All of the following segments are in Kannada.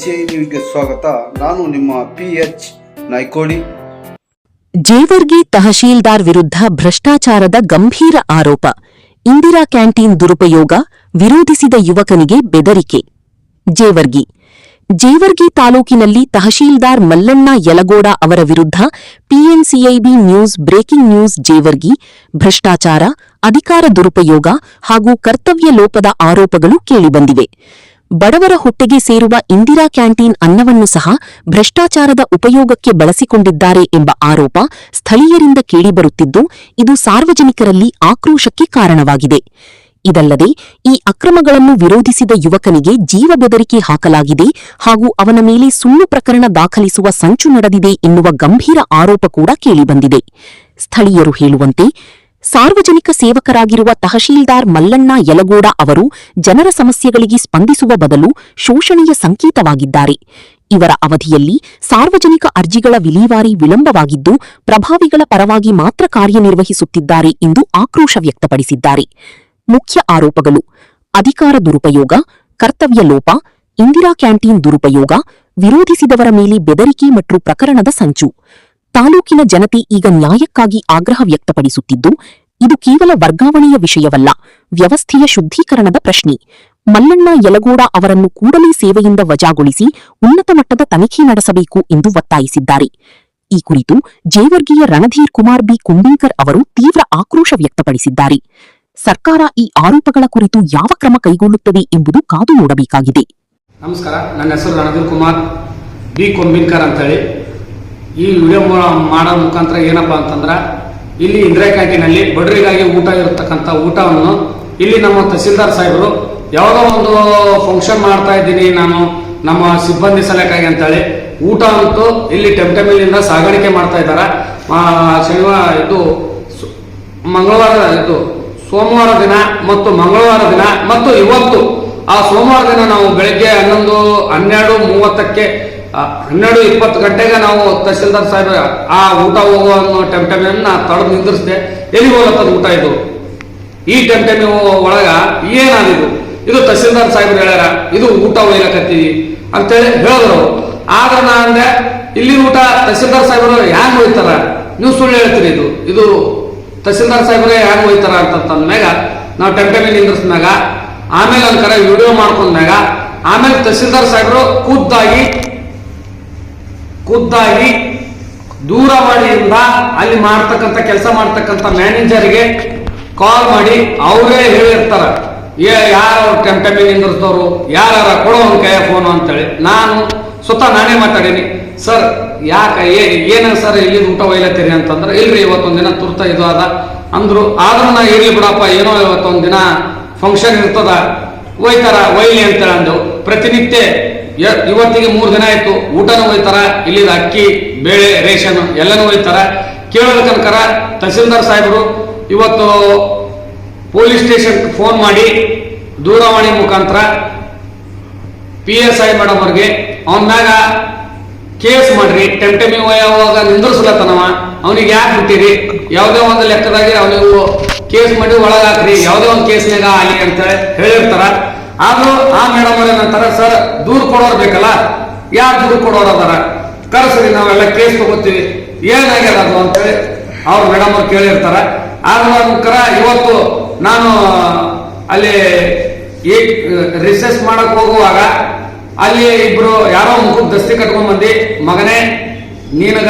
PHI ನ್ಯೂಸ್ಗೆ ಸ್ವಾಗತ. ನಾನು ನಿಮ್ಮ PH ನಾಯ್ಕೋಡಿ. ಜೇವರ್ಗಿ ತಹಶೀಲ್ದಾರ್ ವಿರುದ್ಧ ಭ್ರಷ್ಟಾಚಾರದ ಗಂಭೀರ ಆರೋಪ. ಇಂದಿರಾ ಕ್ಯಾಂಟೀನ್ ದುರುಪಯೋಗ, ವಿರೋಧಿಸಿದ ಯುವಕನಿಗೆ ಬೆದರಿಕೆ. ಜೇವರ್ಗಿ ತಾಲೂಕಿನಲ್ಲಿ ತಹಶೀಲ್ದಾರ್ ಮಲ್ಲಣ್ಣ ಯಲಗೋಡ ಅವರ ವಿರುದ್ಧ PNCIB news breaking news Jewargi ಭ್ರಷ್ಟಾಚಾರ, ಅಧಿಕಾರ ದುರುಪಯೋಗ ಹಾಗೂ ಕರ್ತವ್ಯ ಲೋಪದ ಆರೋಪಗಳು ಕೇಳಿಬಂದಿವೆ. ಬಡವರ ಹೊಟ್ಟೆಗೆ ಸೇರುವ ಇಂದಿರಾ ಕ್ಯಾಂಟೀನ್ ಅನ್ನವನ್ನು ಸಹ ಭ್ರಷ್ಟಾಚಾರದ ಉಪಯೋಗಕ್ಕೆ ಬಳಸಿಕೊಂಡಿದ್ದಾರೆ ಎಂಬ ಆರೋಪ ಸ್ಥಳೀಯರಿಂದ ಕೇಳಿಬರುತ್ತಿದ್ದು, ಇದು ಸಾರ್ವಜನಿಕರಲ್ಲಿ ಆಕ್ರೋಶಕ್ಕೆ ಕಾರಣವಾಗಿದೆ. ಇದಲ್ಲದೆ ಈ ಅಕ್ರಮಗಳನ್ನು ವಿರೋಧಿಸಿದ ಯುವಕನಿಗೆ ಜೀವ ಬೆದರಿಕೆ ಹಾಕಲಾಗಿದೆ ಹಾಗೂ ಅವನ ಮೇಲೆ ಸುಳ್ಳು ಪ್ರಕರಣ ದಾಖಲಿಸುವ ಸಂಚು ನಡೆದಿದೆ ಎನ್ನುವ ಗಂಭೀರ ಆರೋಪ ಕೂಡ ಕೇಳಿಬಂದಿದೆ. ಸ್ಥಳೀಯರು ಹೇಳುವಂತೆ, ಸಾರ್ವಜನಿಕ ಸೇವಕರಾಗಿರುವ ತಹಶೀಲ್ದಾರ್ ಮಲ್ಲಣ್ಣ ಯಲಗೋಡ ಅವರು ಜನರ ಸಮಸ್ಯೆಗಳಿಗೆ ಸ್ಪಂದಿಸುವ ಬದಲು ಶೋಷಣೆಯ ಸಂಕೇತವಾಗಿದ್ದಾರೆ. ಇವರ ಅವಧಿಯಲ್ಲಿ ಸಾರ್ವಜನಿಕ ಅರ್ಜಿಗಳ ವಿಲೇವಾರಿ ವಿಳಂಬವಾಗಿದ್ದು, ಪ್ರಭಾವಿಗಳ ಪರವಾಗಿ ಮಾತ್ರ ಕಾರ್ಯನಿರ್ವಹಿಸುತ್ತಿದ್ದಾರೆ ಎಂದು ಆಕ್ರೋಶ ವ್ಯಕ್ತಪಡಿಸಿದ್ದಾರೆ. ಮುಖ್ಯ ಆರೋಪಗಳು: ಅಧಿಕಾರ ದುರುಪಯೋಗ, ಕರ್ತವ್ಯ ಲೋಪ, ಇಂದಿರಾ ಕ್ಯಾಂಟೀನ್ ದುರುಪಯೋಗ, ವಿರೋಧಿಸಿದವರ ಮೇಲೆ ಬೆದರಿಕೆ ಮತ್ತು ಪ್ರಕರಣದ ಸಂಚು. ತಾಲೂಕಿನ ಜನತೆ ಈಗ ನ್ಯಾಯಕ್ಕಾಗಿ ಆಗ್ರಹ ವ್ಯಕ್ತಪಡಿಸುತ್ತಿದ್ದು, ಇದು ಕೇವಲ ವರ್ಗಾವಣೆಯ ವಿಷಯವಲ್ಲ, ವ್ಯವಸ್ಥೆಯ ಶುದ್ಧೀಕರಣದ ಪ್ರಶ್ನೆ. ಮಲ್ಲಣ್ಣ ಯಲಗೋಡ ಅವರನ್ನು ಕೂಡಲೇ ಸೇವೆಯಿಂದ ವಜಾಗೊಳಿಸಿ ಉನ್ನತ ಮಟ್ಟದ ತನಿಖೆ ನಡೆಸಬೇಕು ಎಂದು ಒತ್ತಾಯಿಸಿದ್ದಾರೆ. ಈ ಕುರಿತು ಜೇವರ್ಗಿಯ ರಣಧೀರ್ ಕುಮಾರ್ ಬಿ ಕುಂಬಿಂಕರ್ ಅವರು ತೀವ್ರ ಆಕ್ರೋಶ ವ್ಯಕ್ತಪಡಿಸಿದ್ದಾರೆ. ಸರ್ಕಾರ ಈ ಆರೋಪಗಳ ಕುರಿತು ಯಾವ ಕ್ರಮ ಕೈಗೊಳ್ಳುತ್ತದೆ ಎಂಬುದು ಕಾದು ನೋಡಬೇಕಾಗಿದೆ. ನಮಸ್ಕಾರ, ನನ್ನ ಹೆಸರು ರಣಧೀರ್ ಕುಮಾರ್ ಬಿ ಕುಂಬಿಂಕರ್ ಅಂತೇಳಿ. ಈ ವಿಡಿಯೋ ಮಾಡೋ ಮುಖಾಂತರ ಏನಪ್ಪಾ ಅಂತಂದ್ರೆ, ಇಲ್ಲಿ ಇಂದಿರಾ ಕ್ಯಾಂಟೀನಲ್ಲಿ ಬಡವರಿಗಾಗಿ ಊಟ ಇರತಕ್ಕಂಥ ಊಟವನ್ನು ಇಲ್ಲಿ ನಮ್ಮ ತಹಸೀಲ್ದಾರ್ ಸಾಹೇಬರು ಯಾವುದೋ ಒಂದು ಫಂಕ್ಷನ್ ಮಾಡ್ತಾ ಇದ್ದೀನಿ ನಾನು ನಮ್ಮ ಸಿಬ್ಬಂದಿ ಸಲಕ್ಕಾಗಿ ಅಂತೇಳಿ ಊಟ ಅಂತೂ ಇಲ್ಲಿ ಟೆಂಟಮಿಲಿಂದ ಸಾಗಾಣಿಕೆ ಮಾಡ್ತಾ ಇದ್ದಾರೆ. ಸೋಮವಾರ ದಿನ ಮತ್ತು ಮಂಗಳವಾರ ದಿನ ಮತ್ತು ಇವತ್ತು. ಆ ಸೋಮವಾರ ದಿನ ನಾವು ಬೆಳಗ್ಗೆ 12:30ಕ್ಕೆ 12:20 ಗಂಟೆಗೆ ನಾವು ತಹಸೀಲ್ದಾರ್ ಸಾಹೇಬ್ ಆ ಊಟ ಹೋಗುವ ಟೆಂಟಮಿಯನ್ನ ತಡೆದು ನಿಂದಿರಿಸಿದೆ. ಎಲ್ಲಿ ಹೋಗತ್ತದ ಊಟ ಇದು? ಈ ಟೆಂಟಮಿ ಒಳಗ ಏನಾದಿದು? ಇದು ತಹಸೀಲ್ದಾರ್ ಸಾಹೇಬ್ರು ಹೇಳ್ಯಾರ, ಇದು ಊಟ ಒಯ್ಲಕತ್ತೀವಿ ಅಂತೇಳಿ ಹೇಳಿದ್ರು. ಆದ್ರೆ ನಾ ಅಂದೆ, ಇಲ್ಲಿ ಊಟ ತಹಸೀಲ್ದಾರ್ ಸಾಹೇಬರು ಹ್ಯಾಂಗ್ ಹೋಯ್ತಾರ? ನೀವು ಸುಳ್ಳು ಹೇಳ್ತೀರಿ. ಇದು ತಹಸೀಲ್ದಾರ್ ಸಾಹೇಬ್ರೆ ಹ್ಯಾಂಗ್ ಹೋಯ್ತಾರ ಅಂತಂದ್ಮ್ಯಾಗ ನಾವು ಟೆಂಟಮಿ ನಿಂದ್ರಿಸಿದ್ಮ್ಯಾಗ, ಆಮೇಲೆ ಒಂದ್ ಕಡೆ ವಿಡಿಯೋ ಮಾಡ್ಕೊಂಡ್ಮ್ಯಾಗ, ಆಮೇಲೆ ತಹಸೀಲ್ದಾರ್ ಸಾಹೇಬರು ಖುದ್ದಾಗಿ ದೂರವಾಣಿಯಿಂದ ಅಲ್ಲಿ ಮಾಡ್ತಕ್ಕಂಥ ಕೆಲಸ ಮಾಡ್ತಕ್ಕಂಥ ಮ್ಯಾನೇಜರ್ಗೆ ಕಾಲ್ ಮಾಡಿ ಅವರೇ ಹೇಳಿರ್ತಾರ, ಯಾರು ಟೆಂಟಮಿ ನಿಂದ್ರಿಸಿದವರು, ಯಾರ ಕೊಡೋ ಒಂದು ಕೈಯ ಫೋನು ಅಂತೇಳಿ. ನಾನು ಸ್ವತಃ ನಾನೇ ಮಾತಾಡೀನಿ. ಸರ್ ಯಾಕೆ ಏನ ಸರ್ ಇಲ್ಲಿ ಊಟ ಒಯ್ಲತ್ತೀರಿ ಅಂತಂದ್ರೆ, ಇಲ್ರಿ ಇವತ್ತೊಂದಿನ ತುರ್ತ ಇದು ಅದ ಅಂದ್ರು. ಆದ್ರೂ ನಾ ಇರ್ಲಿ ಬಿಡಪ್ಪ, ಏನೋ ಇವತ್ತೊಂದಿನ ಫಂಕ್ಷನ್ ಇರ್ತದ, ಒಯ್ಲಿ ಅಂತೇಳಿ ಅಂದೆವು. ಪ್ರತಿನಿತ್ಯ ಇವತ್ತಿಗೆ 3 ದಿನ ಆಯ್ತು, ಊಟನೂ ಒಯ್ತಾರ, ಇಲ್ಲಿದ ಅಕ್ಕಿ ಬೇಳೆ ರೇಷನ್ ಎಲ್ಲನೂ ಒಯ್ತಾರ. ಕೇಳೋದಕ್ಕಂಕರ ತಹಸೀಲ್ದಾರ್ ಸಾಹೇಬರು ಇವತ್ತು ಪೊಲೀಸ್ ಸ್ಟೇಷನ್ ಫೋನ್ ಮಾಡಿ ದೂರವಾಣಿ ಮುಖಾಂತರ PSI ಮೇಡಮ್ ಅವ್ರಿಗೆ ಅವನ ಮ್ಯಾಗ ಕೇಸ್ ಮಾಡ್ರಿ, ಟೆಂಟಮಿ ಒಯ್ಯುವಾಗ ನಿಂದ್ರಿಸ್ಲತ್ತನವ, ಅವನಿಗೆ ಯಾಕೆ ಬಿಟ್ಟಿರಿ, ಯಾವುದೇ ಒಂದು ಲೆಕ್ಕದಾಗಿ ಅವನಿಗೂ ಕೇಸ್ ಮಾಡಿ ಒಳಗಾಕ್ರಿ, ಯಾವುದೇ ಒಂದು ಕೇಸ್ನಾಗ ಆಲಿ ಅಂತ ಹೇಳಿರ್ತಾರ. ಆದ್ರೂ ಆ ಮೇಡಮ್ ಅವ್ರ ಏನಂತಾರ, ಸರ್ ದೂರು ಕೊಡೋರ್ ಬೇಕಲ್ಲ, ಯಾರು ದೂರು ಕೊಡೋರ್ ಅದಾರ, ಕರೆಸ್ರಿ ನಾವೆಲ್ಲ ಕೇಸ್ ತಗೋತೀವಿ, ಏನಾಗ್ಯದ ಅದು ಅಂತೇಳಿ ಅವ್ರ ಮೇಡಮ್ ಅವ್ರು ಕೇಳಿರ್ತಾರ. ಆದ್ರ ಇವತ್ತು ನಾನು ಅಲ್ಲಿ ರಿಸರ್ಚ್ ಮಾಡಕ್ ಹೋಗುವಾಗ ಅಲ್ಲಿ ಇಬ್ರು ಯಾರೋ ಮುಖಕ್ಕೆ ದಸ್ತಿ ಕಟ್ಕೊಂಡ್ ಬಂದಿ, ಮಗನೇ ನೀನಗ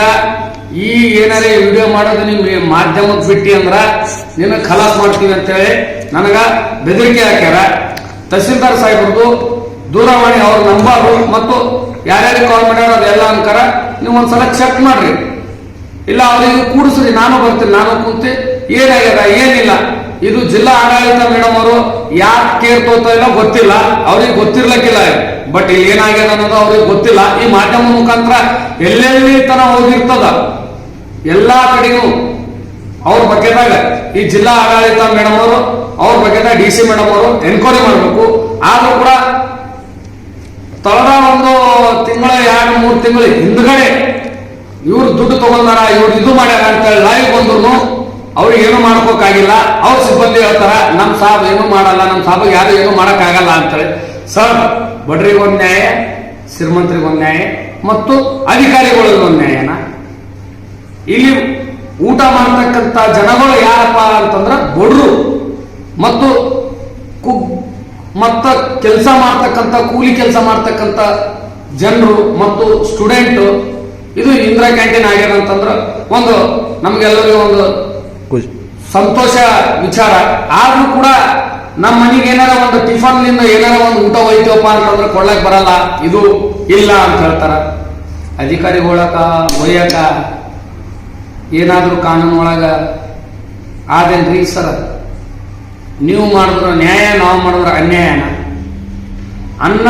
ಈ ಏನಾರೇ ವಿಡಿಯೋ ಮಾಡೋದು ನಿಮ್ ಮಾಧ್ಯಮಕ್ಕೆ ಬಿಟ್ಟಿ ಅಂದ್ರ ನಿನಗೆ ಖಲಾಸ್ ಮಾಡ್ತೀವಿ ಅಂತೇಳಿ ನನಗ ಬೆದರಿಕೆ ಹಾಕ್ಯಾರ. ತಹಸೀಲ್ದಾರ್ ಸಾಹೇಬ್ರದ್ದು ದೂರವಾಣಿ ಅವ್ರ ನಂಬರು ಮತ್ತು ಯಾರ್ಯಾರಿಗೆ ಕಾಲ್ ಮಾಡ್ಯಾರ ಅದೆಲ್ಲ ಅನ್ಕಾರ ನೀವು ಒಂದ್ಸಲ ಚೆಕ್ ಮಾಡ್ರಿ, ಇಲ್ಲ ಅವ್ರಿಗೆ ಕೂಡಿಸ್ರಿ, ನಾನು ಬರ್ತೀನಿ, ನಾನು ಕುಂತಿ ಏನಾಗ್ಯದ ಏನಿಲ್ಲ. ಇದು ಜಿಲ್ಲಾ ಆಡಳಿತ ಮೇಡಮ್ ಅವರು ಯಾಕೆ ಕೇರ್ ತೋತಾ ಇಲ್ಲ ಗೊತ್ತಿಲ್ಲ, ಅವ್ರಿಗೆ ಗೊತ್ತಿರ್ಲಕ್ಕಿಲ್ಲ. ಬಟ್ ಇಲ್ಲಿ ಏನಾಗ್ಯದ ಅನ್ನೋದು ಅವ್ರಿಗೆ ಗೊತ್ತಿಲ್ಲ. ಈ ಮಾಧ್ಯಮ ಮುಖಾಂತರ ಎಲ್ಲೆಲ್ಲಿ ತನ ಹೋಗಿರ್ತದ ಎಲ್ಲಾ ಕಡೆಗೂ ಅವ್ರ ಬಗ್ಗೆದಾಗ ಈ ಜಿಲ್ಲಾ ಆಡಳಿತ ಮೇಡಮ್ ಅವರು ಅವ್ರ ಬಗ್ಗೆದಾಗ DC ಮೇಡಮ್ ಅವರು ಎನ್ಕ್ವೈರಿ ಮಾಡಬೇಕು. ಆದ್ರೂ ಕೂಡ ತಳದ ಒಂದು ತಿಂಗಳ 2-3 ತಿಂಗಳ ಹಿಂದ್ಗಡೆ ಇವ್ರು ದುಡ್ಡು ತಗೊಂಡಾರ, ಇವ್ರು ಇದು ಮಾಡ್ಯಾರ ಅಂತೇಳಿ ಲೈವ್ ಬಂದ್ರು ಅವ್ರಿಗೆ ಏನು ಮಾಡ್ಕೋಕಾಗಿಲ್ಲ. ಅವ್ರ ಸಿಬ್ಬಂದಿ ಹೇಳ್ತಾರ, ನಮ್ ಸಾಬ್ ಏನು ಮಾಡಲ್ಲ, ನಮ್ ಸಾಬ್ ಯಾರು ಏನು ಮಾಡಕ್ ಆಗಲ್ಲ ಅಂತೇಳಿ. ಸರ್ ಬಡ್ರಿಗೆ ಒಂದ್ ನ್ಯಾಯ, ಶ್ರೀಮಂತರಿಗೊಂದು ನ್ಯಾಯ ಮತ್ತು ಅಧಿಕಾರಿಗಳಿಗೊಂದು ನ್ಯಾಯನ. ಇಲ್ಲಿ ಊಟ ಮಾಡ್ತಕ್ಕಂಥ ಜನಗಳು ಯಾರಪ್ಪ ಅಂತಂದ್ರ ಬಡವರು ಮತ್ತು ಕೆಲಸ ಮಾಡ್ತಕ್ಕಂಥ ಕೂಲಿ ಕೆಲಸ ಮಾಡ್ತಕ್ಕಂಥ ಜನರು ಮತ್ತು ಸ್ಟೂಡೆಂಟ್. ಇದು ಇಂದಿರಾ ಕ್ಯಾಂಟೀನ್ ಆಗ್ಯದ ಅಂತಂದ್ರ ಒಂದು ನಮ್ಗೆಲ್ಲರಿಗೂ ಒಂದು ಸಂತೋಷ ವಿಚಾರ. ಆದ್ರೂ ಕೂಡ ನಮ್ಮ ಮನೆಗೆ ಏನಾರ ಒಂದು ಟಿಫನ್ ನಿಂದ ಏನಾರ ಒಂದು ಊಟ ಒಯ್ತೀವಪ್ಪ ಅಂತಂದ್ರೆ ಕೊಡ್ಲಕ್ ಬರಲ್ಲ, ಇದು ಇಲ್ಲ ಅಂತ ಹೇಳ್ತಾರ. ಅಧಿಕಾರಿಗಳಕ ಒಯ್ಯಕ ಏನಾದ್ರೂ ಕಾನೂನು ಒಳಗ ಆದೇನ್ರಿ ಸರ್? ನೀವು ಮಾಡಿದ್ರ ನ್ಯಾಯ, ನಾವು ಮಾಡಿದ್ರ ಅನ್ಯಾಯನ? ಅನ್ನ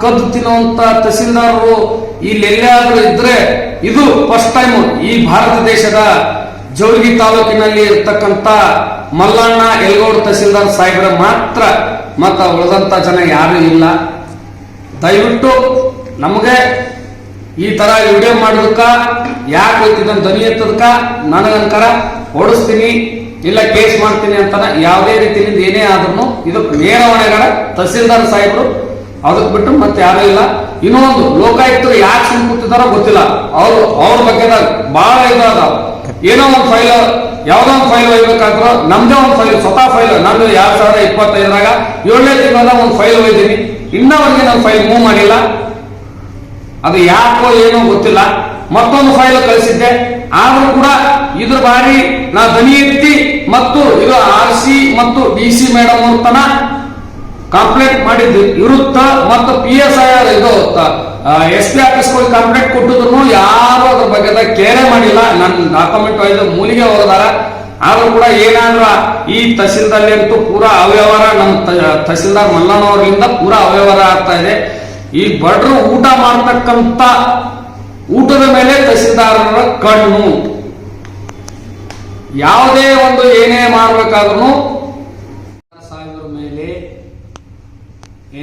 ಕದ್ದು ತಿನ್ನುವಂತ ತಹಸೀಲ್ದಾರರು ಇಲ್ಲೆಲ್ಲಾದ್ರೂ ಇದ್ರೆ ಇದು ಫಸ್ಟ್ ಟೈಮ್ ಈ ಭಾರತ ದೇಶದ ಜೋಳಗಿ ತಾಲೂಕಿನಲ್ಲಿ ಇರ್ತಕ್ಕಂಥ ಮಲ್ಲಣ್ಣ ಯಲಗೋಡ ತಹಸೀಲ್ದಾರ್ ಸಾಹೇಬ್ರ ಮಾತ್ರ, ಮತ್ತ ಉಳಿದಂತ ಜನ ಯಾರು ಇಲ್ಲ. ದಯವಿಟ್ಟು ನಮಗೆ ಈ ತರ ವಿಡಿಯೋ ಮಾಡೋದಕ್ಕ ಯಾಕೆ ಹೋಗ್ತಿದ್ದ ಧ್ವನಿ ಎತ್ತದಕ್ಕ ನನಗಂಕರ ಓಡಿಸ್ತೀನಿ ಇಲ್ಲ ಕೇಸ್ ಮಾಡ್ತೀನಿ ಅಂತ ಯಾವುದೇ ರೀತಿಯಿಂದ ಏನೇ ಆದ್ರೂ ಇದು ನೇರ ಹೊಣೆಗಾರ ತಹಸೀಲ್ದಾರ್ ಸಾಹೇಬ್ರು, ಅದಕ್ಕೆ ಬಿಟ್ಟು ಮತ್ತೆ ಯಾರು ಇಲ್ಲ. ಇನ್ನೊಂದು ಲೋಕಾಯುಕ್ತರು ಯಾಕೆ ಸುಮ್ ಕೂತಿದಾರೋ ಗೊತ್ತಿಲ್ಲ. ಅವ್ರ ಬಗ್ಗೆದಾಗ ಬಹಳ ಇದಾದ. ಏನೋ ಒಂದು ಫೈಲ್, ಯಾವ್ದೋ ಒಂದು ಫೈಲ್ ಒಯ್ಬೇಕಾದ್ರೂ ನಮ್ದೇ ಒಂದು ಫೈಲ್, ಸ್ವತಃ ಫೈಲ್ ನಂದು 2025 7ನೇ ತಿಂಗಳ ಒಂದು ಫೈಲ್ ಒಯ್ದೀನಿ. ಇನ್ನವರೆಗೆ ನಾನು ಫೈಲ್ ಮೂವ್ ಮಾಡಿಲ್ಲ. ಅದು ಯಾಕೋ ಏನೋ ಗೊತ್ತಿಲ್ಲ. ಮತ್ತೊಂದು ಫೈಲ್ ಕಳಿಸಿದ್ದೆ, ಆದ್ರೂ ಕೂಡ ಇದ್ರ ಬಾರಿ ನಾ ಧ್ವನಿ ಎತ್ತಿ ಮತ್ತು ಇದು RC ಮತ್ತು DC ಮೇಡಮ್ ಅಂತನ ಕಂಪ್ಲೇಂಟ್ ಮಾಡಿದ್ದು ವಿರುದ್ಧ ಮತ್ತು PSI ಇದು SP ಆಫೀಸ್ಗಳಿಗೆ ಕಂಪ್ಲೇಂಟ್ ಕೊಟ್ಟಿದ್ರು ಯಾರು ಅದ್ರ ಬಗ್ಗೆ ಕೇರೆ ಮಾಡಿಲ್ಲ. ನನ್ನ ಡಾಕ್ಯುಮೆಂಟ್ ಒಯ್ದು ಮೂಲಿಗೆ ಹೋದಾರ. ಆದ್ರೂ ಕೂಡ ಏನಾದ್ರೂ ಈ ತಹಸೀಲ್ದಲ್ಲಿ ಅಂತೂ ಪೂರಾ ಅವ್ಯವಹಾರ, ನಮ್ಮ ತಹಸೀಲ್ದಾರ್ ಮಲ್ಲಣ್ಣವರಿಂದ ಪೂರಾ ಅವ್ಯವಹಾರ ಆಗ್ತಾ ಇದೆ. ಈ ಬಡ್ರು ಊಟ ಮಾಡ್ತಕ್ಕಂಥ ಊಟದ ಮೇಲೆ ತಹಸೀಲ್ದಾರರ ಕಣ್ಣು. ಯಾವುದೇ ಒಂದು ಏನೇ ಮಾಡ್ಬೇಕಾದ್ರೂ ಸಾಹೇಬರ ಮೇಲೆ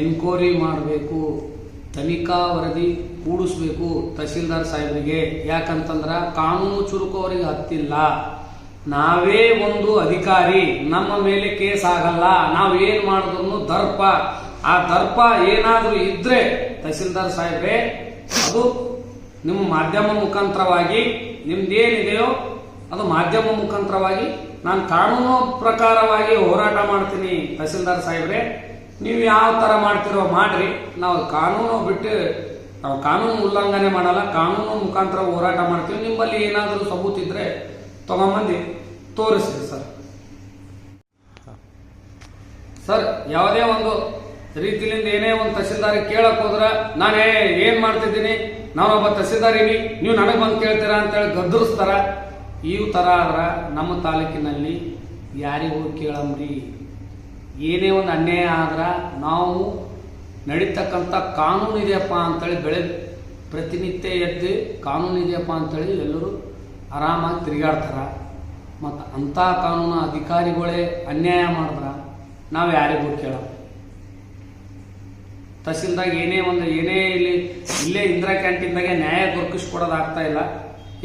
ಎನ್ಕ್ವೈರಿ ಮಾಡಬೇಕು, ತನಿಖಾ ವರದಿ ಕೂಡಿಸ್ಬೇಕು ತಹಸೀಲ್ದಾರ್ ಸಾಹೇಬರಿಗೆ. ಯಾಕಂತಂದ್ರ ಕಾನೂನು ಚುರುಕು ಅವರಿಗೆ ಹತ್ತಿಲ್ಲ. ನಾವೇ ಒಂದು ಅಧಿಕಾರಿ, ನಮ್ಮ ಮೇಲೆ ಕೇಸ್ ಆಗಲ್ಲ. ನಾವ್ ಏನ್ ಮಾಡಿದ್ರು ದರ್ಪ, ಆ ದರ್ಪ ಏನಾದ್ರೂ ಇದ್ರೆ ತಹಸೀಲ್ದಾರ್ ಸಾಹೇಬ್ರೆ ಅದು ನಿಮ್ಮ ಮಾಧ್ಯಮ ಮುಖಾಂತರವಾಗಿ ನಿಮ್ದೇನಿದೆಯೋ ಅದು ಮಾಧ್ಯಮ ಮುಖಾಂತರವಾಗಿ ನಾನು ಕಾನೂನು ಪ್ರಕಾರವಾಗಿ ಹೋರಾಟ ಮಾಡ್ತೀನಿ. ತಹಸೀಲ್ದಾರ್ ಸಾಹೇಬ್ರೆ ನೀವು ಯಾವ ತರ ಮಾಡ್ತಿರೋ ಮಾಡ್ರಿ, ನಾವು ಕಾನೂನು ಬಿಟ್ಟು ನಾವು ಕಾನೂನು ಉಲ್ಲಂಘನೆ ಮಾಡಲ್ಲ, ಕಾನೂನು ಮುಖಾಂತರ ಹೋರಾಟ ಮಾಡ್ತೀವಿ. ನಿಮ್ಮಲ್ಲಿ ಏನಾದರೂ ಸಬೂತ್ ಇದ್ರೆ ತಗೊಂಬಂದು ತೋರಿಸ್ರಿ ಸರ್. ಯಾವುದೇ ಒಂದು ರೀತಿಯಿಂದ ಏನೇ ಒಂದು ತಹಸೀಲ್ದಾರ್ ಕೇಳಕ್ ಹೋದ್ರ ನಾನೇ ಏನ್ ಮಾಡ್ತಿದ್ದೀನಿ, ನಾನೊಬ್ಬ ತಹಸೀಲ್ದಾರ್ ಇದೀನಿ, ನೀವು ನನಗ್ ಬಂದು ಕೇಳ್ತೀರಾ ಅಂತೇಳಿ ಗದ್ದರಿಸ್ತಾರ. ಈ ತರ ಆದ್ರ ನಮ್ಮ ತಾಲೂಕಿನಲ್ಲಿ ಯಾರಿಗೂ ಕೇಳಮ್ರಿ. ಏನೇ ಒಂದು ಅನ್ಯಾಯ ಆದ್ರ ನಾವು ನಡೀತಕ್ಕಂಥ ಕಾನೂನು ಇದೆಯಪ್ಪ ಅಂತೇಳಿ ಪ್ರತಿನಿತ್ಯ ಎದ್ದು ಕಾನೂನು ಇದೆಯಪ್ಪ ಅಂತೇಳಿ ಎಲ್ಲರೂ ಆರಾಮಾಗಿ ತಿರುಗಾಡ್ತಾರ. ಮತ್ತು ಅಂಥ ಕಾನೂನು ಅಧಿಕಾರಿಗಳೇ ಅನ್ಯಾಯ ಮಾಡಿದ್ರ ನಾವು ಯಾರಿಗೂ ಕೇಳ. ತಹಸೀಲ್ದಾಗ ಏನೇ ಇಲ್ಲೇ ಇಂದಿರಾ ಕ್ಯಾಂಟೀನ್ದಾಗೆ ನ್ಯಾಯ ದೊರಕಿಸ್ಕೊಡೋದಾಗ್ತಾ ಇಲ್ಲ.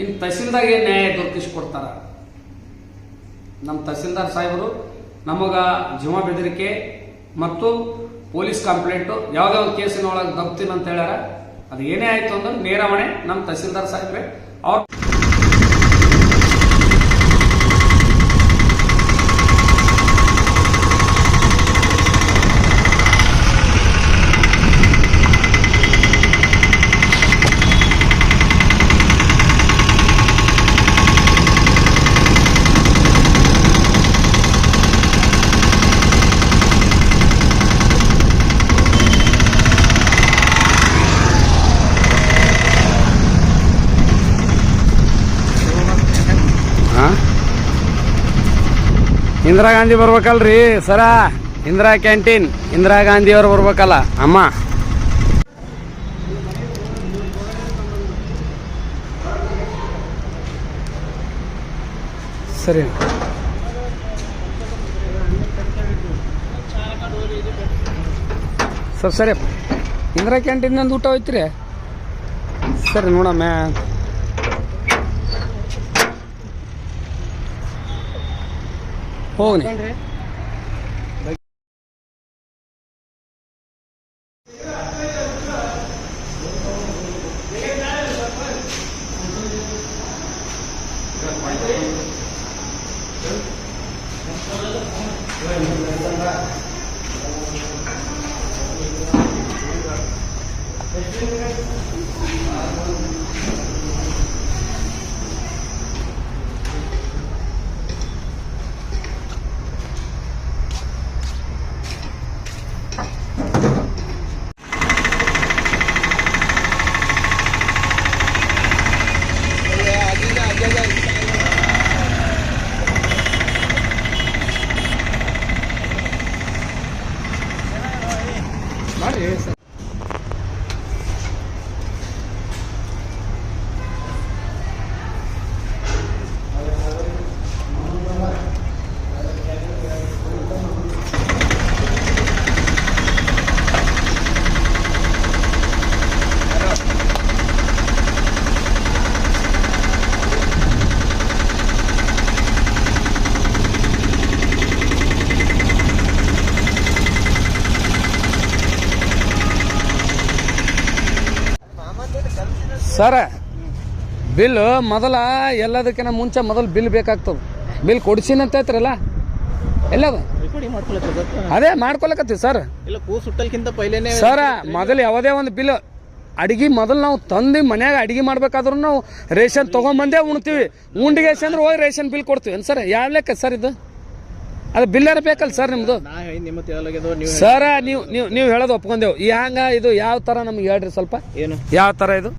ಇನ್ನು ತಹಸೀಲ್ದಾಗೆ ನ್ಯಾಯ ದೊರಕಿಸ್ಕೊಡ್ತಾರ. ನಮ್ಮ ತಹಸೀಲ್ದಾರ್ ಸಾಹೇಬರು ನಮಗ ಜೀವ ಬೆದರಿಕೆ ಮತ್ತು ಪೊಲೀಸ್ ಕಂಪ್ಲೇಂಟು ಯಾವುದೇ ಒಂದು ಕೇಸಿನ ಒಳಗೆ ದಬ್ತೀನಿ ಅಂತ ಹೇಳ್ಯಾರ. ಅದು ಏನೇ ಆಯ್ತು ಅಂದ್ರೆ ನೇರ ಹೊಣೆ ನಮ್ಮ ತಹಸೀಲ್ದಾರ್ ಸಾಹೇಬ್ರೆ. ಅವ್ರ ಇಂದಿರಾ ಗಾಂಧಿ ಬರ್ಬೇಕಲ್ರಿ ಸರ, ಇಂದಿರಾ ಕ್ಯಾಂಟೀನ್ ಇಂದಿರಾ ಗಾಂಧಿ ಅವ್ರು ಬರ್ಬೇಕಲ್ಲ ಅಮ್ಮ. ಸರಿ ಸರಿ ಇಂದಿರಾ ಕ್ಯಾಂಟೀನ್ ನಂದು ಊಟ ಹೋಯ್ತ್ರಿ. ಸರಿ ನೋಡಮ್ಮ, ಹೋಗ್ನಿ. ಸರ ಬಿಲ್ ಮೊದಲ ಎಲ್ಲದಕ್ಕಿಂತ ಮುಂಚೆ ಮೊದಲು ಬಿಲ್ ಬೇಕಾಗ್ತದೆ. ಬಿಲ್ ಕೊಡ್ಸಿನಂತ ಐತ್ರಲ್ಲ ಎಲ್ಲದ ಅದೇ ಮಾಡ್ಕೊಳಕತ್ತೀವಿ ಸರ್. ಸರ ಮೊದಲು ಯಾವುದೇ ಒಂದು ಬಿಲ್ ಅಡಿಗೆ ಮೊದಲು ನಾವು ತಂದು ಮನ್ಯಾಗ ಅಡಿಗೆ ಮಾಡ್ಬೇಕಾದ್ರೂ ನಾವು ರೇಷನ್ ತೊಗೊಂಬಂದೇ ಉಣ್ತೀವಿ. ಉಂಡಿಗೆ ಅಂದ್ರೆ ಹೋಗಿ ರೇಷನ್ ಬಿಲ್ ಕೊಡ್ತೀವಿ ಏನು ಸರ್? ಯಾವ ಲೆಕ್ಕ ಸರ್ ಇದು? ಅದು ಬಿಲ್ ಯಾರು ಬೇಕಲ್ಲ ಸರ್ ನಿಮ್ಮದು? ಸರ ನೀವು ಹೇಳೋದು ಒಪ್ಕೊಂಡೆವು. ಹ್ಯಾಂಗ ಇದು ಯಾವ ಥರ ನಮ್ಗೆ ಹೇಳ್ರಿ ಸ್ವಲ್ಪ, ಏನು ಯಾವ ಥರ ಇದು?